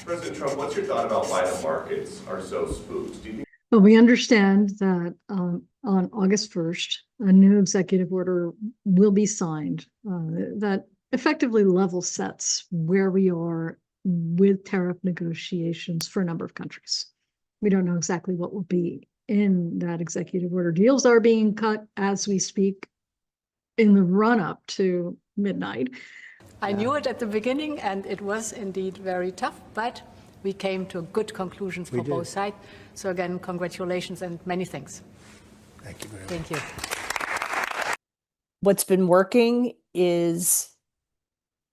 President Trump, what's your thought about why the markets are so spooked? Do you think? Well, we understand that on August 1st, a new executive order will be signed that effectively level sets where we are with tariff negotiations for a number of countries. We don't know exactly what will be in that executive order. Deals are being cut as we speak in the run-up to midnight. I knew it at the beginning, and it was indeed very tough, but we came to good conclusions for both sides. So again, congratulations and many thanks. Thank you very much. Thank you. What's been working is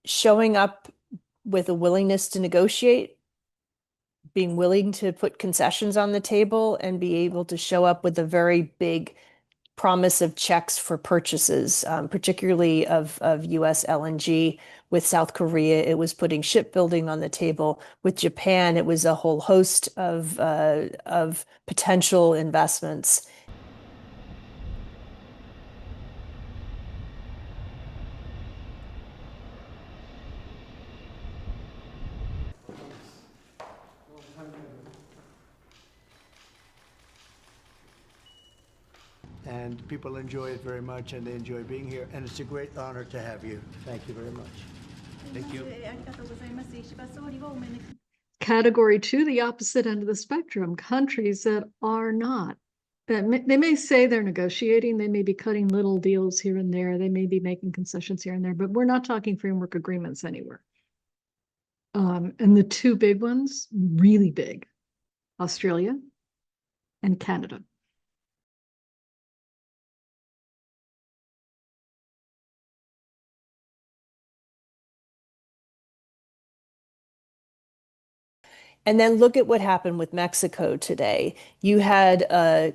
showing up with a willingness to negotiate, being willing to put concessions on the table, and be able to show up with a very big promise of checks for purchases, particularly of US LNG. With South Korea, it was putting shipbuilding on the table. With Japan, it was a whole host of potential investments. And people enjoy it very much, and they enjoy being here, and it's a great honor to have you. Thank you very much. Thank you. Category 2, the opposite end of the spectrum, countries that are not. They may say they're negotiating, they may be cutting little deals here and there, they may be making concessions here and there, but we're not talking framework agreements anywhere. And the two big ones, really big, Australia and Canada. And then look at what happened with Mexico today. You had a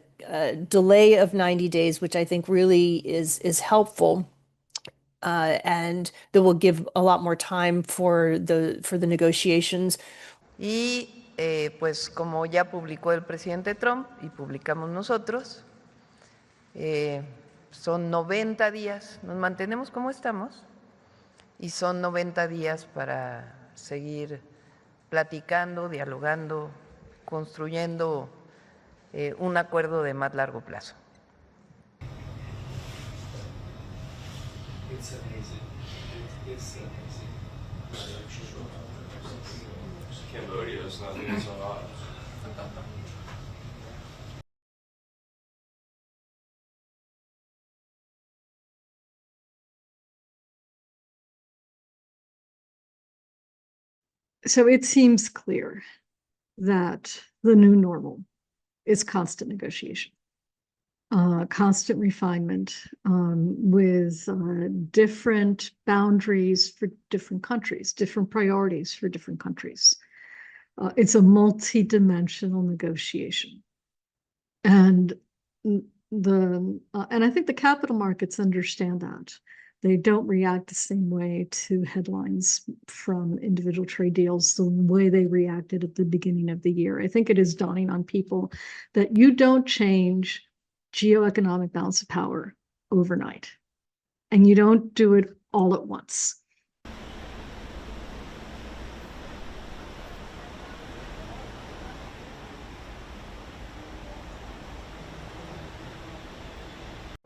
delay of 90 days, which I think really is helpful, and that will give a lot more time for the negotiations. Y pues como ya publicó el presidente Trump y publicamos nosotros, son 90 días, nos mantenemos como estamos, y son 90 días para seguir platicando, dialogando, construyendo un acuerdo de más largo plazo. It's amazing. It's amazing. Cambodia is not doing so hot. So it seems clear that the new normal is constant negotiation, constant refinement with different boundaries for different countries, different priorities for different countries. It's a multi-dimensional negotiation. And I think the capital markets understand that. They don't react the same way to headlines from individual trade deals the way they reacted at the beginning of the year. I think it is dawning on people that you don't change geoeconomic balance of power overnight, and you don't do it all at once.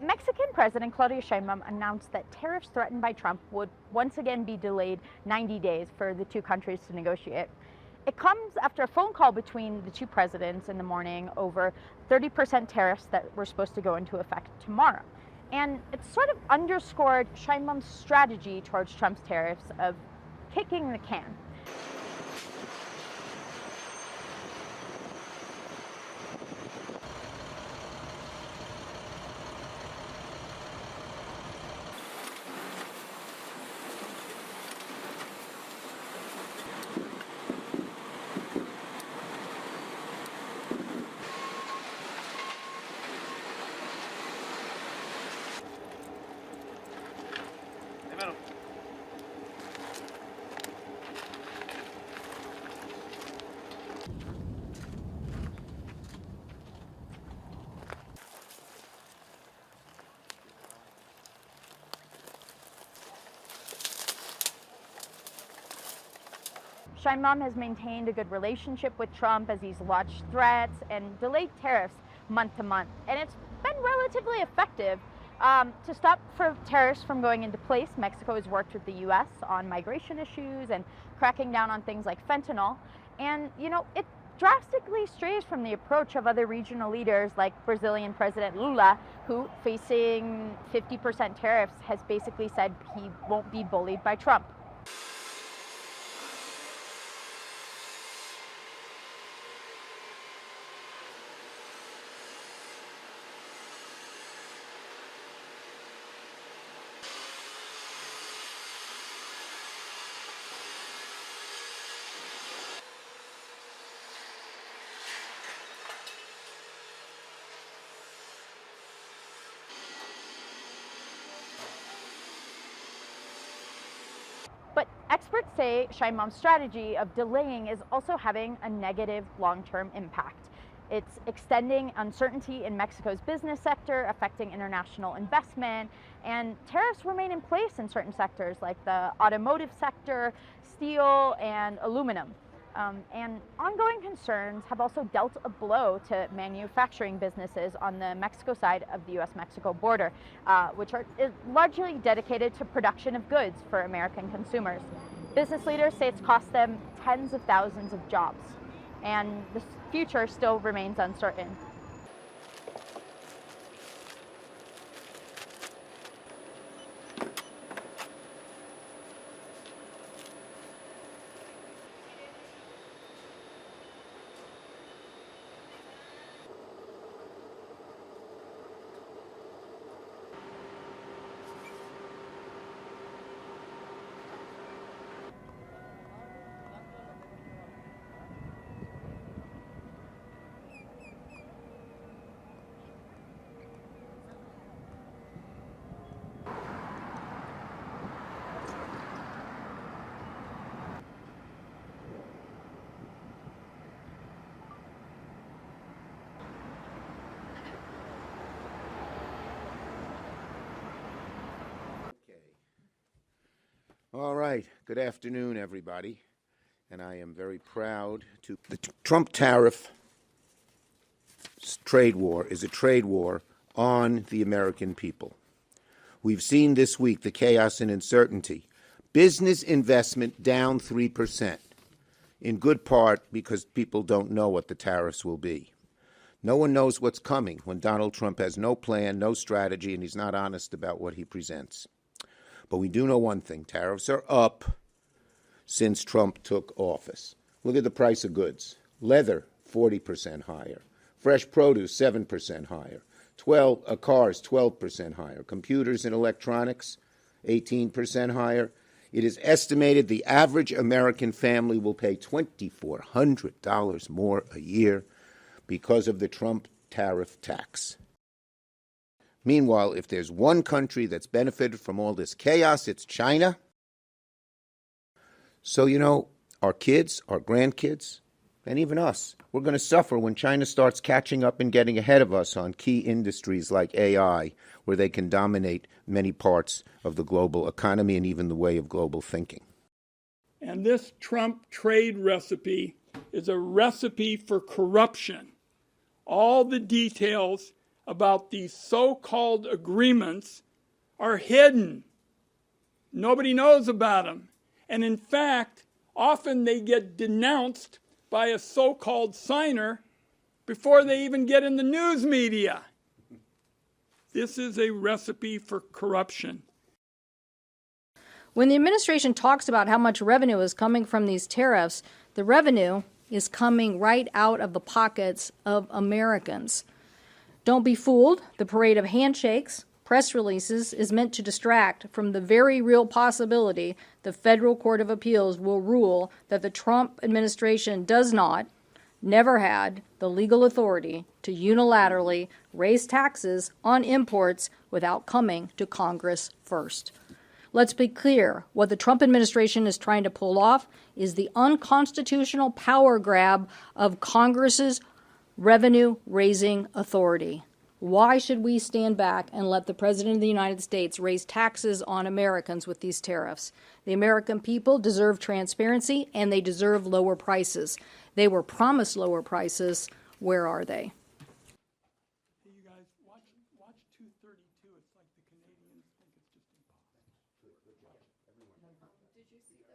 Mexican President Claudia Sheinbaum announced that tariffs threatened by Trump would once again be delayed 90 days for the two countries to negotiate. It comes after a phone call between the two presidents in the morning over 30% tariffs that were supposed to go into effect tomorrow. And it sort of underscored Sheinbaum's strategy towards Trump's tariffs of kicking the can. Sheinbaum has maintained a good relationship with Trump as he's launched threats and delayed tariffs month to month. And it's been relatively effective. To stop tariffs from going into place, Mexico has worked with the U.S. on migration issues and cracking down on things like fentanyl. And, it drastically strays from the approach of other regional leaders like Brazilian President Lula, who, facing 50% tariffs, has basically said he won't be bullied by Trump. But experts say Sheinbaum's strategy of delaying is also having a negative long-term impact. It's extending uncertainty in Mexico's business sector, affecting international investment, and tariffs remain in place in certain sectors like the automotive sector, steel, and aluminum. And ongoing concerns have also dealt a blow to manufacturing businesses on the Mexico side of the U.S.-Mexico border, which is largely dedicated to production of goods for American consumers. Business leaders say it's cost them tens of thousands of jobs, and the future still remains uncertain. All right. Good afternoon, everybody. And I am very proud to... The Trump tariff trade war is a trade war on the American people. We've seen this week the chaos and uncertainty. Business investment down 3%, in good part because people don't know what the tariffs will be. No one knows what's coming when Donald Trump has no plan, no strategy, and he's not honest about what he presents. But we do know one thing. Tariffs are up since Trump took office. Look at the price of goods. Leather, 40% higher. Fresh produce, 7% higher. Cars, 12% higher. Computers and electronics, 18% higher. It is estimated the average American family will pay $2,400 more a year because of the Trump tariff tax. Meanwhile, if there's one country that's benefited from all this chaos, it's China. So, our kids, our grandkids, and even us, we're going to suffer when China starts catching up and getting ahead of us on key industries like AI, where they can dominate many parts of the global economy and even the way of global thinking. And this Trump trade recipe is a recipe for corruption. All the details about these so-called agreements are hidden. Nobody knows about them. And in fact, often they get denounced by a so-called signer before they even get in the news media. This is a recipe for corruption. When the administration talks about how much revenue is coming from these tariffs, the revenue is coming right out of the pockets of Americans. Don't be fooled. The parade of handshakes, press releases is meant to distract from the very real possibility the Federal Court of Appeals will rule that the Trump administration does not, never had, the legal authority to unilaterally raise taxes on imports without coming to Congress first. Let's be clear. What the Trump administration is trying to pull off is the unconstitutional power grab of Congress's revenue-raising authority. Why should we stand back and let the President of the United States raise taxes on Americans with these tariffs? The American people deserve transparency and they deserve lower prices. They were promised lower prices. Where are they? Hey, you guys, watch 232. It's like the Canadians think it's just impossible. Did you see the